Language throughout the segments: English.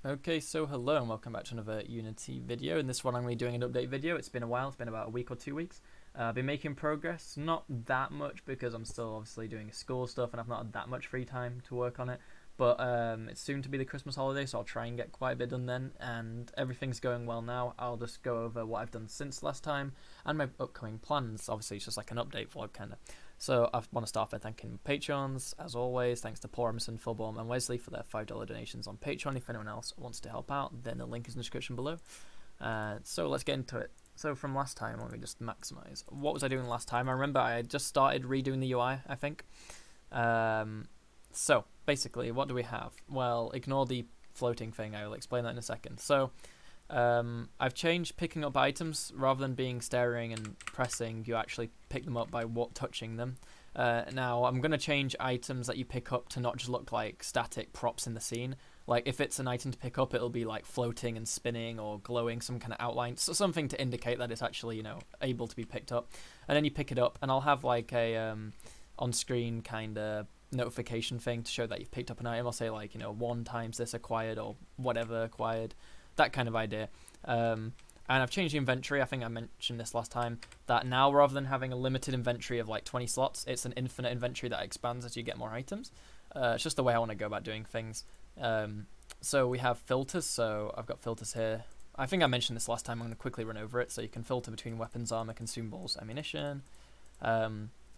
Okay, so hello and welcome back to another Unity video. In this one I'm going to be doing an update video. It's been a while, it's been about a week or 2 weeks. I've been making progress, not that much because I'm still obviously doing school stuff and I've not had that much free time to work on it. But it's soon to be the Christmas holiday, so I'll try and get quite a bit done then. And everything's going well now. I'll just go over what I've done since last time and my upcoming plans. Obviously it's just like an update vlog kind of. So I want to start by thanking Patreons, as always. Thanks to Paul Emerson, Philborn and Wesley for their $5 donations on Patreon. If anyone else wants to help out, then the link is in the description below. So let's get into it. So from last time, let me just maximize. What was I doing last time? I remember I had just started redoing the UI, I think. So basically, what do we have? Well, ignore the floating thing. I will explain that in a second. So I've changed picking up items. Rather than being staring and pressing, you actually pick them up by touching them. Now I'm going to change items that you pick up to not just look like static props in the scene. Like if it's an item to pick up, it'll be like floating and spinning or glowing, some kind of outline, so something to indicate that it's actually, you know, able to be picked up. And then you pick it up and I'll have like a on-screen kind of notification thing to show that you've picked up an item. I'll say like, you know, 1 times this acquired or whatever acquired, that kind of idea. And I've changed the inventory. I think I mentioned this last time, that now rather than having a limited inventory of like 20 slots, it's an infinite inventory that expands as you get more items. It's just the way I want to go about doing things. So we have filters. So I've got filters here. I think I mentioned this last time. I'm going to quickly run over it. So you can filter between weapons, armor, consumables, ammunition,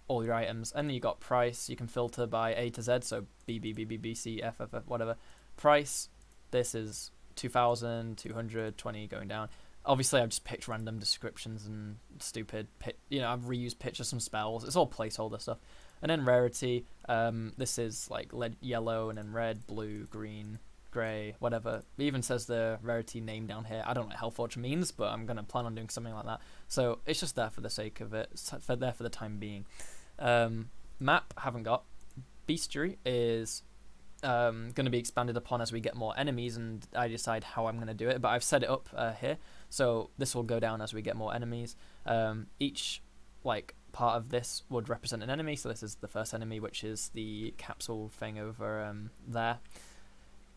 all your items. And then you got price. You can filter by A to Z. So B, B, B, B, B, C, F, F, F, whatever. Price. This is 2,000, 220 going down. Obviously, I've just picked random descriptions and stupid, I've reused pictures, some spells. It's all placeholder stuff. And then rarity, this is like yellow and then red, blue, green, grey, whatever. It even says the rarity name down here. I don't know what Hellforge means, but I'm going to plan on doing something like that. So it's just there for the sake of it. It's there for the time being. Map, haven't got. Bestiary is going to be expanded upon as we get more enemies, and I decide how I'm going to do it. But I've set it up here. So this will go down as we get more enemies. Each part of this would represent an enemy. So this is the first enemy, which is the capsule thing over there.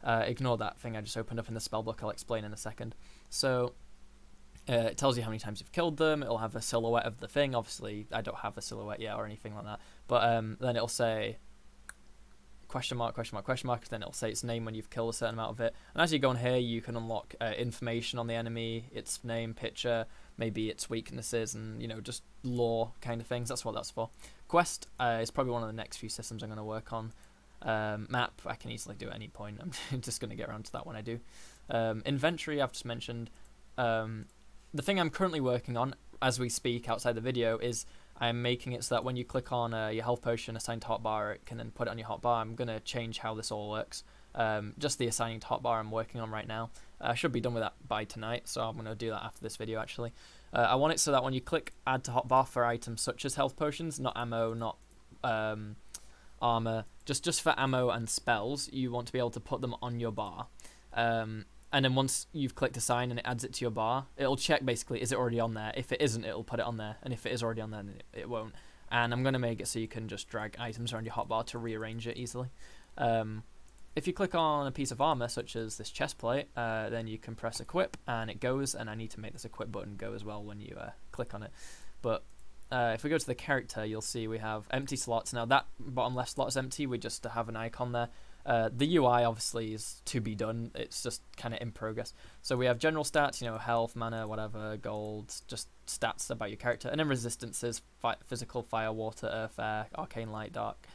Ignore that thing I just opened up in the spellbook. I'll explain in a second. So it tells you how many times you've killed them. It'll have a silhouette of the thing. Obviously, I don't have a silhouette yet or anything like that. But then it'll say question mark, question mark, question mark, then it'll say its name when you've killed a certain amount of it. And as you go on here, you can unlock information on the enemy, its name, picture, maybe its weaknesses, and, you know, just lore kind of things. That's what that's for. Quest is probably one of the next few systems I'm going to work on. Map, I can easily do at any point. I'm just going to get around to that when I do. Inventory, I've just mentioned. The thing I'm currently working on, as we speak outside the video, is I'm making it so that when you click on your health potion assigned to hotbar, it can then put it on your hotbar. I'm going to change how this all works. Just the assigning to hotbar I'm working on right now. I should be done with that by tonight, so I'm going to do that after this video actually. I want it so that when you click add to hotbar for items such as health potions, not ammo, not armor, just for ammo and spells, you want to be able to put them on your bar. And then once you've clicked assign and it adds it to your bar, it'll check basically, is it already on there? If it isn't, it'll put it on there. And if it is already on there, then it won't. And I'm going to make it so you can just drag items around your hotbar to rearrange it easily. If you click on a piece of armor, such as this chest plate, then you can press equip and it goes. And I need to make this equip button go as well when you click on it. But if we go to the character, you'll see we have empty slots. Now that bottom left slot is empty. We just have an icon there. The UI obviously is to be done. It's just kind of in progress. So we have general stats, you know, health, mana, whatever, gold, just stats about your character. And then resistances, physical, fire, water, earth, air, arcane, light, dark,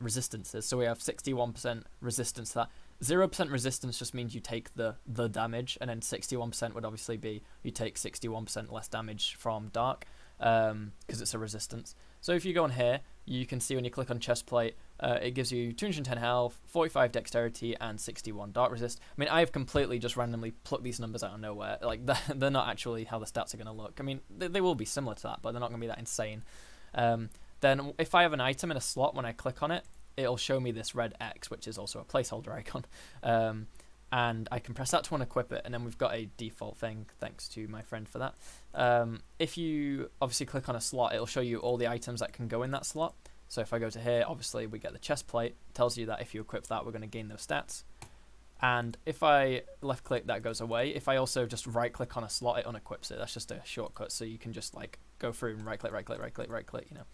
resistances. So we have 61% resistance to that. 0% resistance just means you take the damage. And then 61% would obviously be you take 61% less damage from dark, because it's a resistance. So if you go on here, you can see when you click on chest plate, it gives you 210 health, 45 dexterity, and 61 dark resist. I mean, I have completely just randomly plucked these numbers out of nowhere. Like, they're not actually how the stats are going to look. I mean, they will be similar to that, but they're not going to be that insane. Then if I have an item in a slot, when I click on it, it'll show me this red X, which is also a placeholder icon. And I can press that to unequip it, and then we've got a default thing, thanks to my friend for that. If you obviously click on a slot, it'll show you all the items that can go in that slot. So if I go to here, obviously we get the chest plate. It tells you that if you equip that, we're going to gain those stats. And if I left click, that goes away. If I also just right click on a slot, it unequips it. That's just a shortcut, so you can just like go through and right click, you know.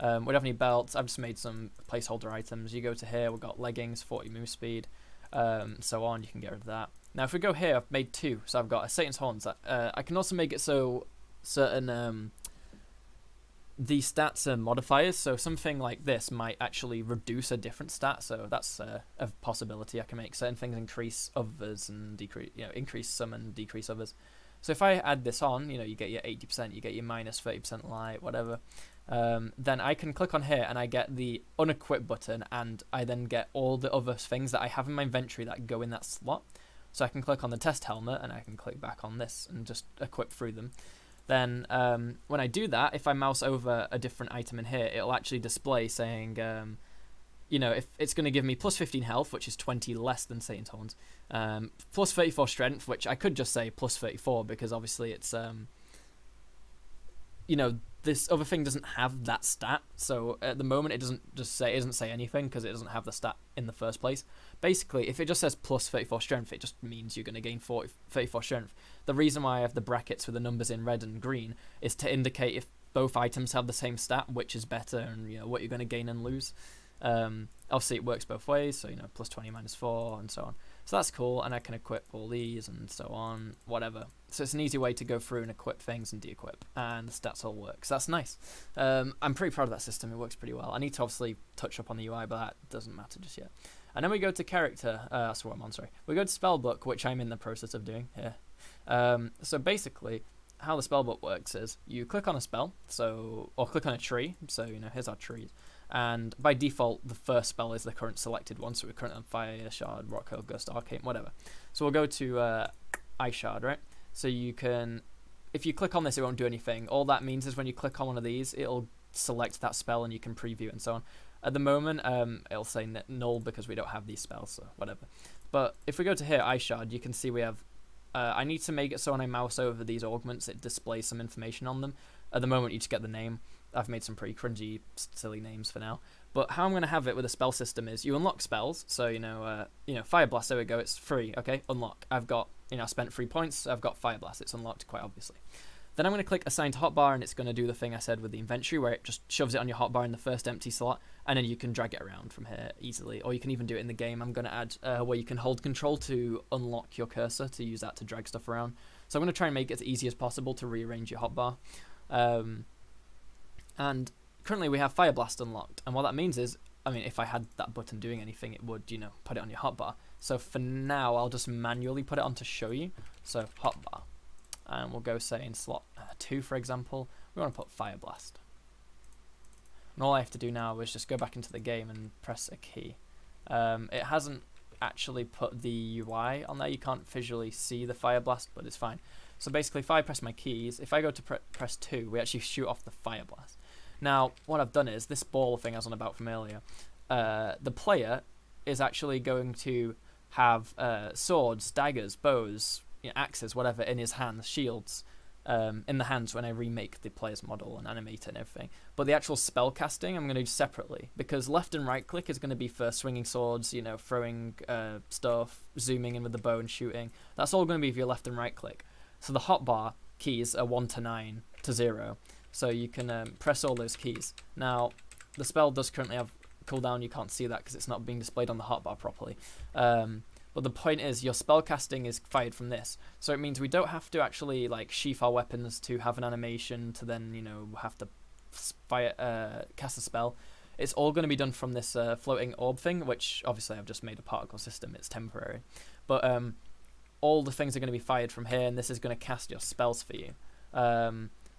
We don't have any belts. I've just made some placeholder items. You go to here, we've got leggings, 40 move speed, so on. You can get rid of that. Now if we go here, I've made 2. So I've got a Satan's Horns. I can also make it so certain the stats are modifiers, so something like this might actually reduce a different stat, so that's a possibility. I can make certain things increase others and decrease, you know, increase some and decrease others. So if I add this on, you know, you get your 80%, you get your minus 30% light, whatever. Then I can click on here and I get the unequip button, and I then get all the other things that I have in my inventory that go in that slot. So I can click on the test helmet and I can click back on this and just equip through them. Then when I do that, if I mouse over a different item in here, it'll actually display saying, you know, if it's going to give me plus 15 health, which is 20 less than Satan's Horns, plus 34 strength, which I could just say plus 34 because obviously it's, you know, this other thing doesn't have that stat. So at the moment, it doesn't say anything because it doesn't have the stat in the first place. Basically, if it just says plus 34 strength, it just means you're going to gain 34 strength. The reason why I have the brackets with the numbers in red and green is to indicate if both items have the same stat, which is better, and you know what you're going to gain and lose. Obviously, it works both ways, so you know, plus 20, minus 4, and so on. So that's cool, and I can equip all these and so on, whatever. So it's an easy way to go through and equip things and de-equip, and the stats all work. So that's nice. I'm pretty proud of that system. It works pretty well. I need to obviously touch up on the UI, but that doesn't matter just yet. And then we go to character. That's what I'm on, sorry. We go to spellbook, which I'm in the process of doing here. So basically, how the spellbook works is you click on a spell, or click on a tree. So, you know, here's our trees. And by default, the first spell is the current selected one. So we're currently on Fire, Shard, Rock, Hurl, Gust, Arcane, whatever. So we'll go to Ice Shard, right? So you can, if you click on this, it won't do anything. All that means is when you click on one of these, it'll select that spell and you can preview it and so on. At the moment, it'll say null because we don't have these spells, so whatever. But if we go to here, Ice Shard, you can see we have, I need to make it so when I mouse over these augments, it displays some information on them. At the moment, you just get the name. I've made some pretty cringy, silly names for now. But how I'm going to have it with a spell system is you unlock spells. So, you know, Fire Blast, there we go, it's free. Okay, unlock. I've got, you know, I spent 3 points. I've got Fire Blast. It's unlocked, quite obviously. Then I'm going to click Assign to Hotbar, and it's going to do the thing I said with the inventory, where it just shoves it on your hotbar in the first empty slot, and then you can drag it around from here easily. Or you can even do it in the game. I'm going to add where you can hold control to unlock your cursor, to use that to drag stuff around. So I'm going to try and make it as easy as possible to rearrange your hotbar. And currently we have Fire Blast unlocked, and what that means is, I mean, if I had that button doing anything, it would, you know, put it on your hotbar. So for now, I'll just manually put it on to show you. So hotbar. And we'll go say in slot 2, for example, we want to put Fire Blast. And all I have to do now is just go back into the game and press a key. It hasn't actually put the UI on there. You can't visually see the Fire Blast, but it's fine. So basically, if I press my keys, if I go to press 2, we actually shoot off the Fire Blast. Now, what I've done is, this ball thing I was on about from earlier, the player is actually going to have swords, daggers, bows, you know, axes, whatever, in his hands, shields, in the hands when I remake the player's model and animate it and everything. But the actual spell casting I'm going to do separately, because left and right click is going to be for swinging swords, you know, throwing stuff, zooming in with the bow and shooting. That's all going to be for your left and right click. So the hotbar keys are 1 to 9 to 0. So you can press all those keys. Now, the spell does currently have cooldown. You can't see that because it's not being displayed on the hotbar properly. But the point is, your spell casting is fired from this. So it means we don't have to actually like sheath our weapons to have an animation to then, you know, have to cast a spell. It's all going to be done from this floating orb thing, which obviously I've just made a particle system. It's temporary. But all the things are going to be fired from here, and this is going to cast your spells for you.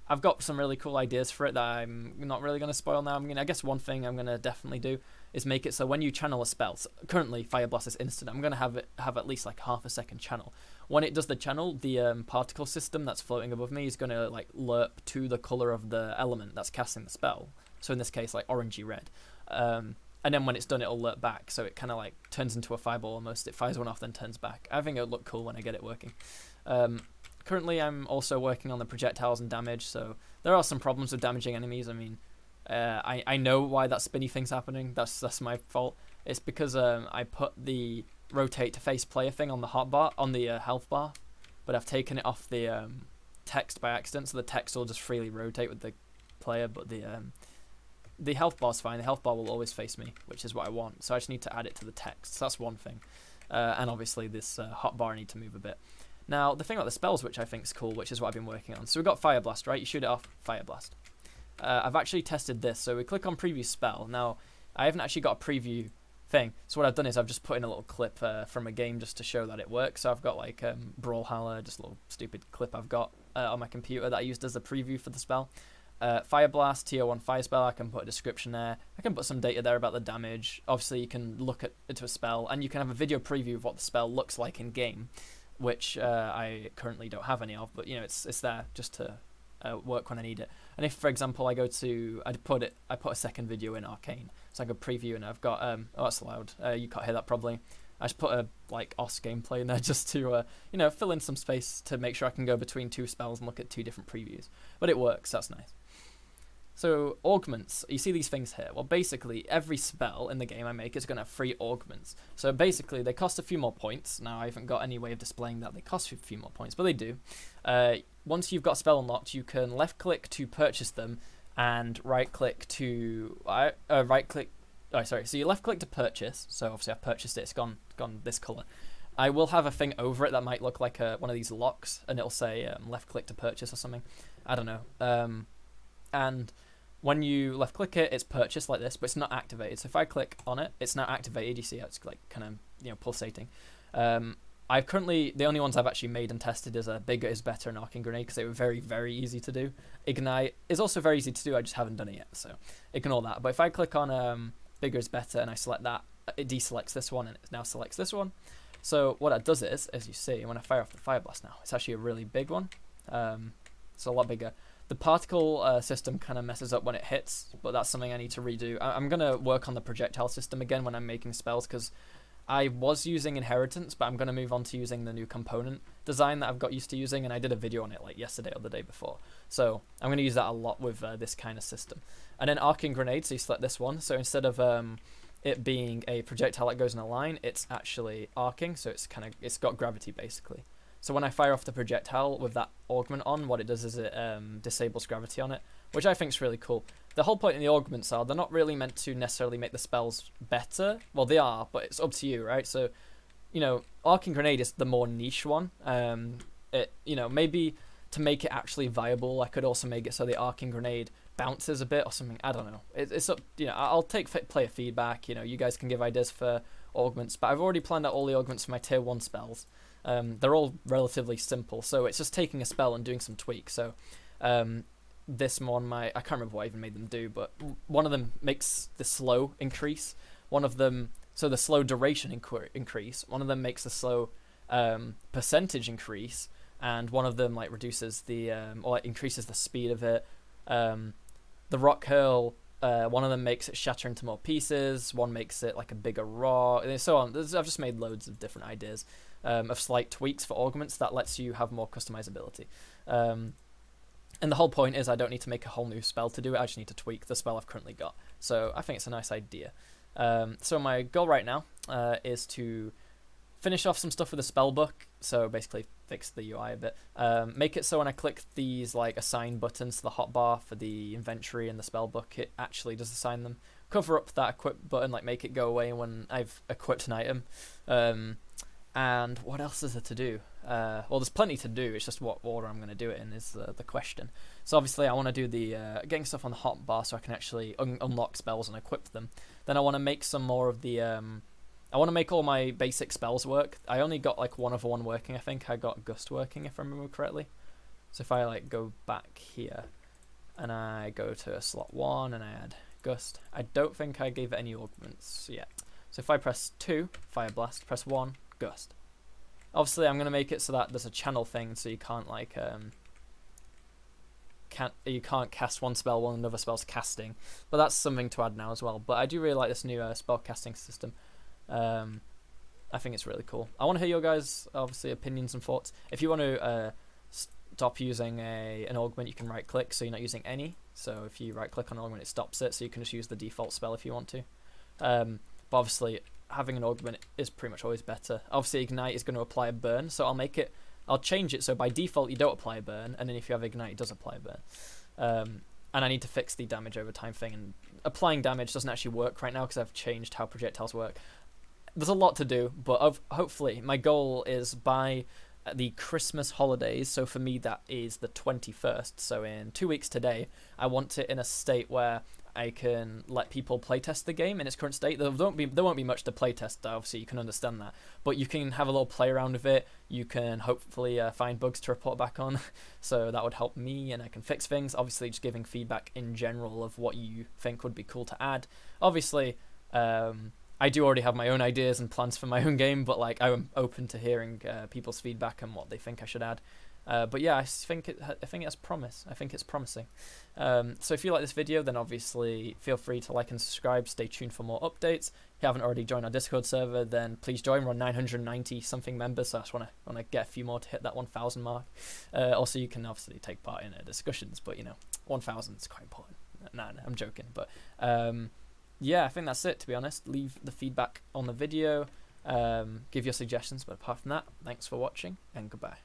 I've got some really cool ideas for it that I'm not really going to spoil now. I guess one thing I'm going to definitely do is make it so when you channel a spell, so currently Fire Blast is instant, I'm going to have it have at least like half a second channel. When it does the channel, the particle system that's floating above me is going to like lerp to the color of the element that's casting the spell. So in this case, like orangey red. And then when it's done, it'll lerp back. So it kind of like turns into a fireball almost. It fires one off, then turns back. I think it'll look cool when I get it working. Currently, I'm also working on the projectiles and damage, so there are some problems with damaging enemies. I mean, I know why that spinny thing's happening. That's my fault. It's because I put the rotate to face player thing on the hotbar, on the health bar, but I've taken it off the text by accident, so the text will just freely rotate with the player, but the health bar's fine. The health bar will always face me, which is what I want, so I just need to add it to the text. So that's one thing. And obviously this hotbar I need to move a bit. Now, the thing about the spells, which I think is cool, which is what I've been working on. So we've got Fire Blast, right? You shoot it off, Fire Blast. I've actually tested this, so we click on Preview Spell. Now, I haven't actually got a preview thing, so what I've done is I've just put in a little clip from a game just to show that it works. So I've got like Brawlhalla, just a little stupid clip I've got on my computer that I used as a preview for the spell. Fire Blast, Tier 1 fire spell, I can put a description there. I can put some data there about the damage. Obviously, you can look at into a spell, and you can have a video preview of what the spell looks like in game, which I currently don't have any of, but you know, it's there just to work when I need it. And if, for example, I put a second video in Arcane, so I go preview, and I've got oh, that's loud. You can't hear that probably. I just put a like OS gameplay in there just to you know, fill in some space to make sure I can go between two spells and look at two different previews. But it works. That's nice. So augments, you see these things here. Well, basically every spell in the game I make is going to have 3 augments. So basically they cost a few more points. Now I haven't got any way of displaying that they cost a few more points, but they do. Once you've got a spell unlocked, you can left click to purchase them and right click to so you left click to purchase. So obviously I've purchased it, it's gone this color. I will have a thing over it that might look like one of these locks, and it'll say left click to purchase or something. I don't know. And when you left click it, it's purchased like this, but it's not activated. So if I click on it, it's now activated. You see how it's like kind of, you know, pulsating. I've currently, the only ones I've actually made and tested is Bigger is Better and Arcing Grenade, because they were very, very easy to do. Ignite is also very easy to do, I just haven't done it yet, so ignore that. But if I click on Bigger is Better and I select that, it deselects this one and it now selects this one. So what that does is, as you see, when I fire off the Fire Blast now, it's actually a really big one. It's a lot bigger. The particle system kind of messes up when it hits, but that's something I need to redo. I'm going to work on the projectile system again when I'm making spells, because I was using Inheritance, but I'm going to move on to using the new component design that I've got used to using, and I did a video on it like yesterday or the day before. So I'm going to use that a lot with this kind of system. And then Arcing Grenade, so you select this one. So instead of it being a projectile that goes in a line, it's actually arcing, so it's got gravity basically. So when I fire off the projectile with that augment on, what it does is it disables gravity on it, which I think is really cool. The whole point in the augments are they're not really meant to necessarily make the spells better. Well, they are, but it's up to you, right? So, you know, Arcing Grenade is the more niche one. You know, maybe to make it actually viable, I could also make it so the Arcing Grenade bounces a bit or something. I don't know. It's up. You know, I'll take player feedback. You know, you guys can give ideas for augments, but I've already planned out all the augments for my tier 1 spells. They're all relatively simple, so it's just taking a spell and doing some tweaks. So this one, I can't remember what I even made them do, but one of them makes the slow increase. One of them, so the slow duration increase. One of them makes the slow percentage increase, and one of them like reduces the or like increases the speed of it. The rock hurl. One of them makes it shatter into more pieces. One makes it like a bigger rock, and so on. I've just made loads of different ideas of slight tweaks for augments that lets you have more customizability. And the whole point is I don't need to make a whole new spell to do it. I just need to tweak the spell I've currently got. So I think it's a nice idea. So my goal right now is to finish off some stuff with the spell book. So basically fix the UI a bit. Make it so when I click these like assign buttons to the hotbar for the inventory and the spell book, it actually does assign them. Cover up that equip button, like make it go away when I've equipped an item. And what else is there to do? Well, there's plenty to do. It's just what order I'm going to do it in is the question. So obviously I want to do the getting stuff on the hotbar so I can actually unlock spells and equip them. Then I want to make some more of the... I want to make all my basic spells work. I only got like one other one working, I think. I got Gust working, if I remember correctly. So if I like go back here and I go to slot 1 and I add Gust, I don't think I gave it any augments yet. So if I press 2, Fire Blast, press 1, Gust. Obviously I'm going to make it so that there's a channel thing, so you can't like you can't cast one spell while another spell's casting, but that's something to add now as well. But I do really like this new spell casting system. I think it's really cool. I want to hear your guys obviously opinions and thoughts. If you want to stop using an augment, you can right click so you're not using any. So if you right click on an augment, it stops it, so you can just use the default spell if you want to. But obviously having an augment is pretty much always better. Obviously, ignite is going to apply a burn, so I'll change it so by default you don't apply a burn, and then if you have ignite, it does apply a burn. And I need to fix the damage over time thing, and applying damage doesn't actually work right now because I've changed how projectiles work. There's a lot to do, but hopefully my goal is by the Christmas holidays, so for me that is the 21st, so in 2 weeks today, I want it in a state where I can let people playtest the game in its current state. There won't be much to playtest, obviously you can understand that, but you can have a little play around with it. You can hopefully find bugs to report back on, so that would help me, and I can fix things. Obviously just giving feedback in general of what you think would be cool to add. Obviously, I do already have my own ideas and plans for my own game, but like I'm open to hearing people's feedback and what they think I should add. But yeah, I think it has promise. I think it's promising. So if you like this video, then obviously feel free to like and subscribe. Stay tuned for more updates. If you haven't already joined our Discord server, then please join. We're on 990 something members, so I just want to get a few more to hit that 1,000 mark. Also, you can obviously take part in discussions, but 1,000 is quite important. Nah, I'm joking, but yeah, I think that's it, to be honest. Leave the feedback on the video, give your suggestions, but apart from that, thanks for watching, and goodbye.